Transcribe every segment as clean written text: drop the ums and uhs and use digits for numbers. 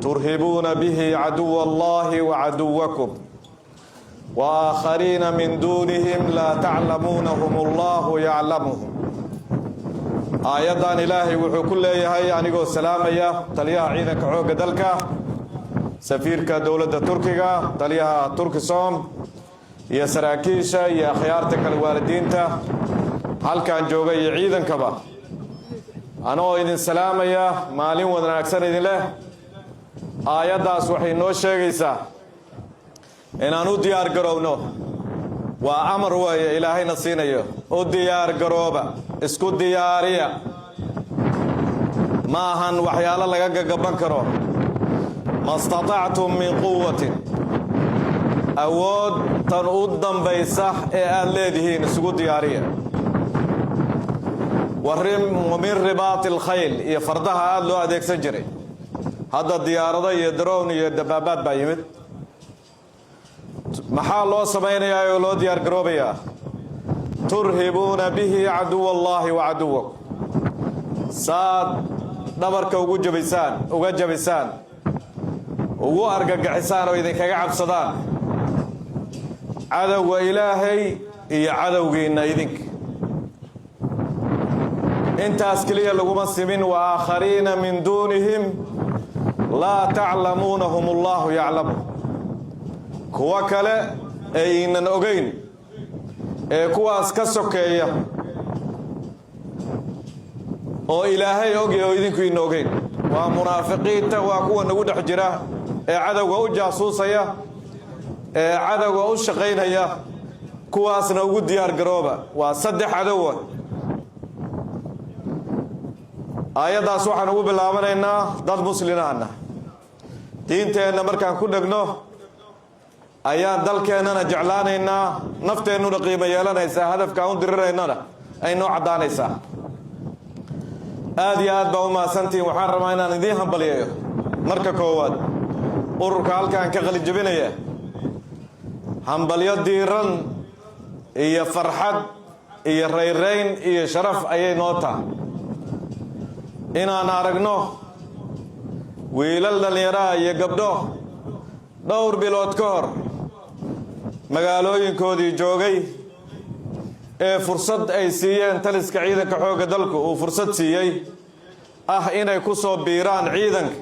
ترهبون به عدو الله وعدوكم وآخرين من دونهم لا تعلمونهم الله يعلمهم. آيادان إلهي وحو كل يهي أنيقو السلام يا تليها عيدك عوق دلك سفيرك دولة تركيا تليها تركي صوم يا سراكيشة يا خيارتك الوالدين تا هل كان جوغي عيدا كبا أنا إذن سلام يا مالين ودن أكثر إذن له آياداس وحي نو شيغيسا inaanu diyaar garowno waa amar way ilaahayna siinayo oo diyaar garooba isku diyaariya ma ahan waxyaalo laga gagaban karo mastata'tum min quwwatin awood tan u dambaysa ee aad leedihiin isugu diyaariya warim min ribaatil khayl iyo fardaha aad loo adeegsan jiray hadda diyaarada iyo drone iyo dabaabaad baa yimid maxaa loo samaynayaa oo loo diyaar garoobayaa turhibuuna bihi caduwa allahi wa caduwakum saad dhabarka uga jabisaan ugu argagixisaan oo idinkaga cabsadaan cadowga ilaahay iyo cadowgiinna idinka intaas keliya laguma simin wa aakhariina min duunihim laa taclamuunahum allahu yaclamu kuwa kale aynan ogeyn ee kuwaas ka sokeeya oo ilaahay ogay oo idinku ina ogeyn waa munaafiqiinta waa kuwa nagu dhex jira ee cadowga u jaasuusaya ee cadowga u shaqaynaya kuwaasna ugu diyaar garooba waa saddex cadowa aayadaas waxaan ugu bilaabanaynaa dad muslimiin ah diinteenna markaan ku dhagno ayaan dalkeenana jeclaanaynaa nafteennuna qiimo yeelanaysaa hadafka aan u diriraynana ay noo caddaanaysaa aad iyo aad baa u mahadsantihiin waxaan rabaa inaan idiin hambaliyeeyo marka koowaad ururka halkaan ka qalijabinaya hambalyo diiran iyo farxad iyo rayrayn iyo sharaf ayay noo tahay inaan aragno wiilal dhallinyaraha iyo gabdho dhowr bilood ka hor magaalooyinkoodii joogay ee fursad ay siiyeen taliska ciidanka xoogga dalku uu fursad siiyey ah inay ku soo biiraan ciidanka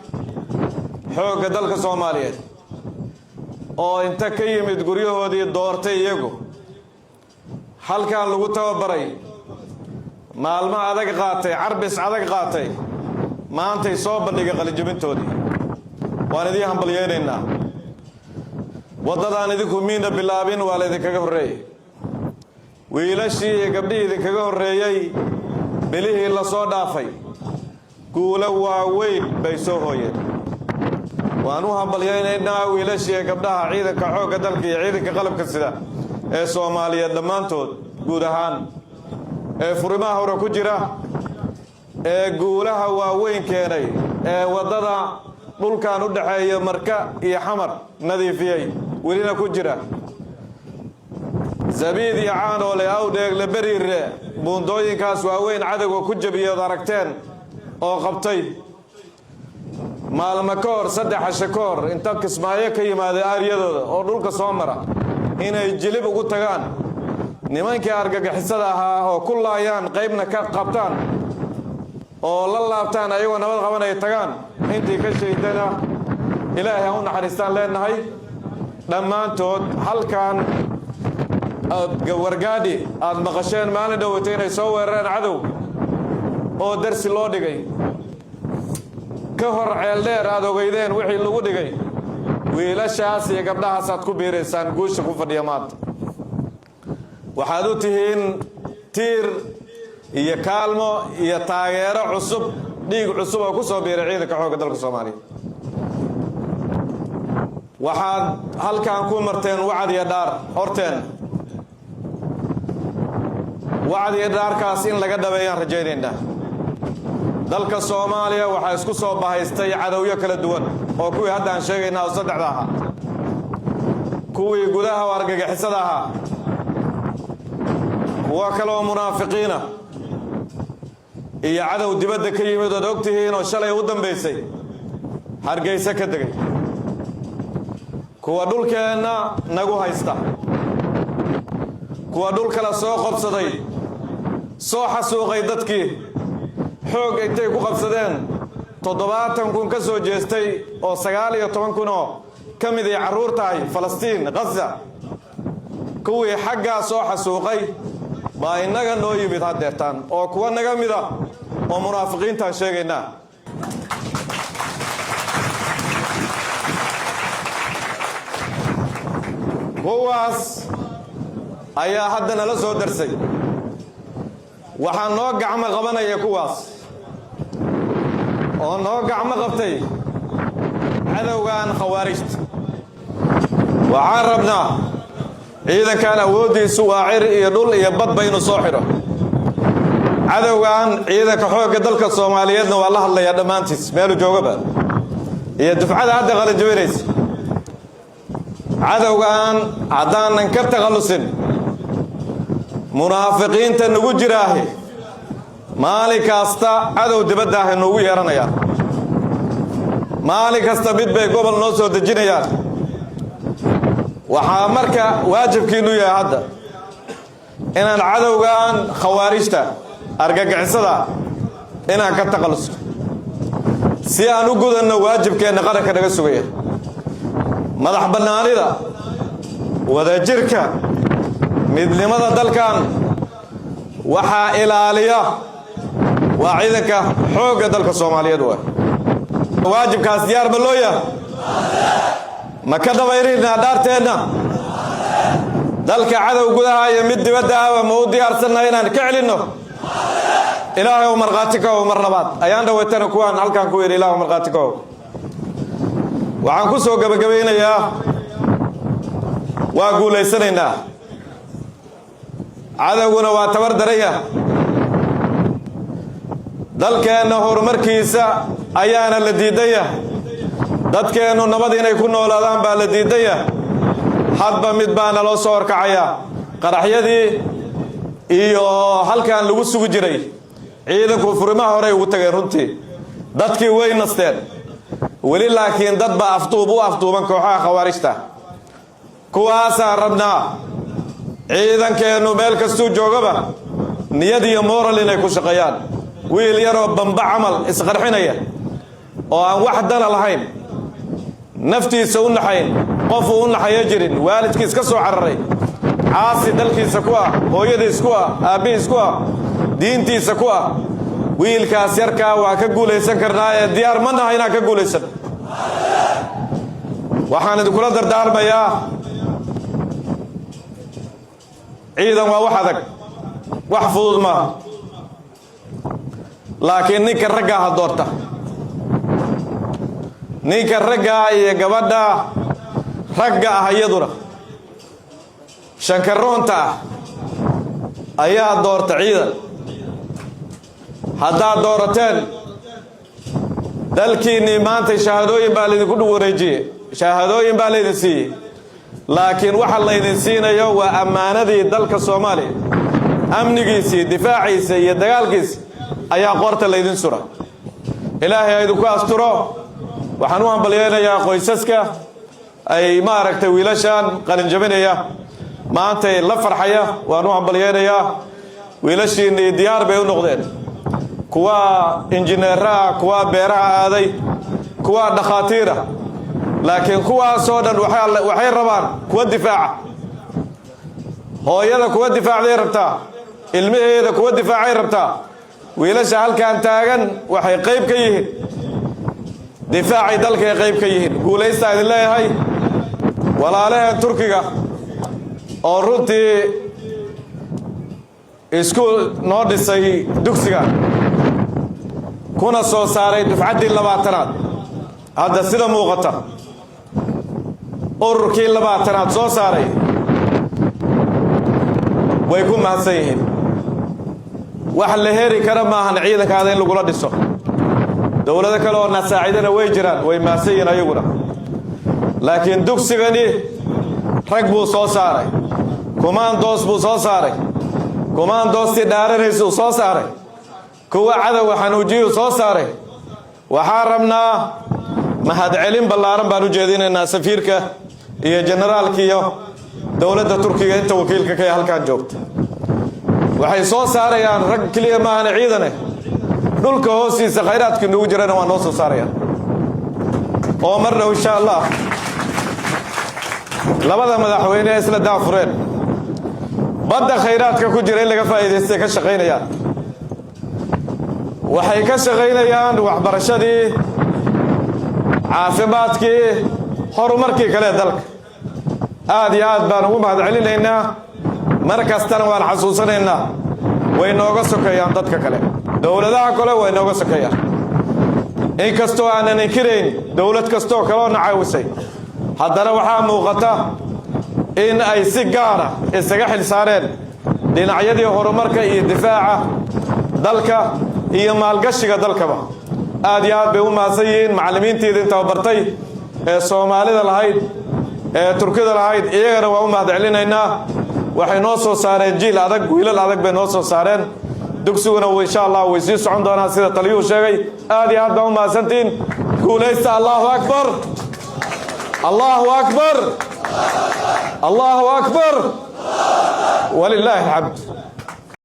xoogga dalka Soomaaliyeed oo inta ka yimid guryahoodii doortay iyagu halkaan lagu tababaray maalmo adag qaatay carbis adag qaatay maantay soo bandhigay qalijabintoodii waan idin hambalyeeynaa wadadaan idinku miina bilaabin waa la idinkaga horreeyay wiilashii iyo gabdhihii idinkaga horreeyay bilihii la soo dhaafay guulo waaweyn bay soo hooyeen waan u hambalyeynaynaa wiilashii iyo gabdhaha ciidanka xoogga dalka iyo ciidanka qalabka sida ee Soomaaliyeed dhammaantood guud ahaan ee furimaha hore ku jira ee guulaha waaweyn keenay ee wadada dhulkaan u dhaxeeyo marka iyo xamar nadiifiyay welina ku jira zabiid iyo caano le awdeeg la bariire buundooyinkaas waaweyn cadowga ku jabiyay aragteen oo qabtay maalmo ka hor saddex casho ka hor inta Kismaayo ka yimaada aariyadooda oo dhulka soo mara inay jilib ugu tagaan nimankii argagixisada ahaa oo ku laayaan qaybna ka qabtaan oo la laabtaan ayagoo nabad qaban ay tagaan intii ka sheegtana ilaahay u naxariistaan leenahay dhammaantood halkaan wargaadhi aad maqasheen maalin dhowatay inay soo weerareen cadow oo darsi loo dhigay ka hor ceel dheer aad ogeydeen wixii lagu dhigay wiilashaas iyo gabdhahaas aad ku biiraysaan guusha ku fadhiya maanta waxaad u tihiin tiir iyo kaalmo iyo taageero cusub dhiig cusub oo ku soo biiray ciidanka xoogga dalka Soomaaliya waxaad halkaan ku marteen wacd iyo dhaar horteen wacd iyo dhaarkaas in laga dhabeeyaan rajaynaynaa dalka Soomaaliya waxaa isku soo bahaystay cadawyo kala duwan oo kuwii hadda aan sheegaynaa oo saddexda ahaa kuwii gudaha argagixisada ahaa kuwa kale oo munaafiqiina iyo cadow dibadda ka yimid oo ogtihiin oo shalay u dambeysay hargeysa ka degay kuwa dhulkeena nagu haysta kuwa dhulkala soo qabsaday soo xasuuqay dadkii xoog intay ku qabsadeen 70 kun ka soo jeestay oo 19 kun oo kamid ay caruurtahay Falastiin Gaza kuwii xagga soo xasuuqay baa inaga noo yimid hadeertaan oo kuwa naga mida oo munaafiqiinta sheegayna kuwaas ayaa haddana la soo darsay waxaan noo gacmo qabanaya kuwaas oo noo gacmo qabtay cadowgan khawaarijta waxaan rabnaa ciidankan awoodiisu waa cir iyo dhul iyo bad baynu soo xidho cadowgan ciidanka xoogga dalka Soomaaliyeedna waa la hadlayaa dhamaantiis meel joogaba iyo dufcada hadda qalin jabinaysa cadowgan haddaanan ka takhalusin munaafiqiinta nagu jiraahe maalin kasta cadow dibadda ah noogu yeeranayaan maalin kasta mid bay gobol noo soo dejinayaan waxaa marka waajibkiinu yahay hadda inaan cadowgan khawaarijta argagixisada inaan ka takhaluso si aan u gudanno waajibkeena qaranka naga sugaya madax bannaanida wadajirka midnimada dalkan waxaa ilaaliya waa ciidanka xoogga dalka Soomaaliyeed waajibkaas diyaar ma loo yahay ma ka dabayrina dhaarteena dalka cadow gudaha iyo mid dibadda ah ma u diyaarsanahay inaan ka celino ilaahay oo marqaati ka oo marnabaad ayaan dhawaytana kuwaan halkan ku yeeray ilaahay oo marqaati ka waxaan ku soo gabagabeynayaa waa guuleysanaynaa cadawguna waa tabar daraya dalkeena horumarkiisa ayaana la diidaya dadkeenu nabad inay ku noolaadaan baa la diidaya hadba mid baana loo soo horkacaya qaraxyadii iyo halkan lagu sugu jiray ciidanku furimaha hore ugu tageen runtii dadkii way nasteen weli laakiin dad ba afduuban kooxaha khawaarijta kuwaasaan rabnaa ciidankeenu meel kastuu joogaba niyad iyo moral inay ku shaqeeyaan wiil yaroo bamba camal isqarxinaya oo aan wax dana lahayn naftiisa u naxayn qof u naxaya jirin waalidkiis ka soo cararay caasi dalkiisa ku ah hooyadiis ku ah aabihiis ku ah diintiisa ku ah wiilkaas yarkaa waa ka guulaysan karnaa ee diyaar ma nahay inaan ka guulaysan waxaan idinkula dardaarmayaa ciidan waa wax adag wax fudud maaha laakiin ninka ragga ha doorta ninka ragga iyo gabadha ragga ah iyaduna shankaroonta ayaa doorta ciidan haddaad doorateen dalkiinnii maanta shahaadooyin baa laydinku wareejiyey shahaadooyin baa laydin siiyey laakiin waxa laydin siinayo waa ammaanadii dalka Soomaaliya amnigiisii difaaciisa iyo dagaalkiisa ayaa qoorta laydin sura ilaahay ay idinku asturo waxaan u hambalyeeynaya qoysaska ay maaragtay wiilashan qalin jabinaya maanta la farxaya waan u hambalyeeynaya wiilashiinii diyaar bay u noqdeen kuwa injineera kuwa beeraha aaday kuwa dhaqaatiira laakiin kuwaas oo dhan waxay rabaan kuwa difaaca hooyada kuwa difaacday rabtaa ilmaheeda kuwa difaacay rabtaa wiilasha halkan taagan waxay qayb ka yihiin difaacay dalka qayb ka yihiin guulaysta idin leeyahay walaalaha Turkiga oo runtii isku noo dhisay dugsiga kuna soo saaray dufcadii 20aad hadda sida muuqata ururkii 20aad soo saaray way ku mahadsan yihiin wax la heri kara maahan ciidankaada in lagu la dhiso dawladda kale oo nasaacidana way jiraan way mahadsan yihiin ayaguna laakiin dugsigani rag buu soo saaray commandos buu soo saaray commandosti dhaaranaysu soo saaray kuwa cadawga xanuujiyu soo saaray waxaa rabnaa mahadcelin ballaaran baan u jeedinaynaa safiirka iyo generaalka iyo dowladda Turkiga inta wakiilka ka halkaan joogta waxay soo saarayaan rag kaliya ma aan ciidane dhulka hoostiisa khayraadka nagu jirana waa noo soo saarayaan oo marna insha Allah labada madaxweyne isla daafureen badda khayraadka ku jira in laga faa'iideystay ka shaqeynayaan waxay ka shaqeynayaan waxbarashadii caafimaadkii horumarkii kale dalka aad iyo aad baan ugu mahadcelinaynaa mar kastana waan xasuusanaynaa way nooga sokeeyaan dadka kale dowladaha kale way nooga sokeeyaan inkastoo aanan inkirayn dowlad kastoo kaloo nacaawisay haddana waxaa muuqata in ay si gaara isaga xil saareen dhinacyadii horumarka iyo difaaca dalka iyo maalgashiga dalkaba aad iyo aad bay u mahadsan yihiin macallimiinteedii inta bartay ee Soomaalida lahayd ee Turkida lahayd iyagana waa u mahadcelinaynaa waxay noo soo saareen jiil adag wiilal adag bay noo soo saareen dugsiguna insha Allah way sii socon doonaan sida taliyuhu sheegay aad iyo aad baa u mahadsantiin guulaysta Allahu akbar Allahu akbar Allahu akbar walillahi alhamd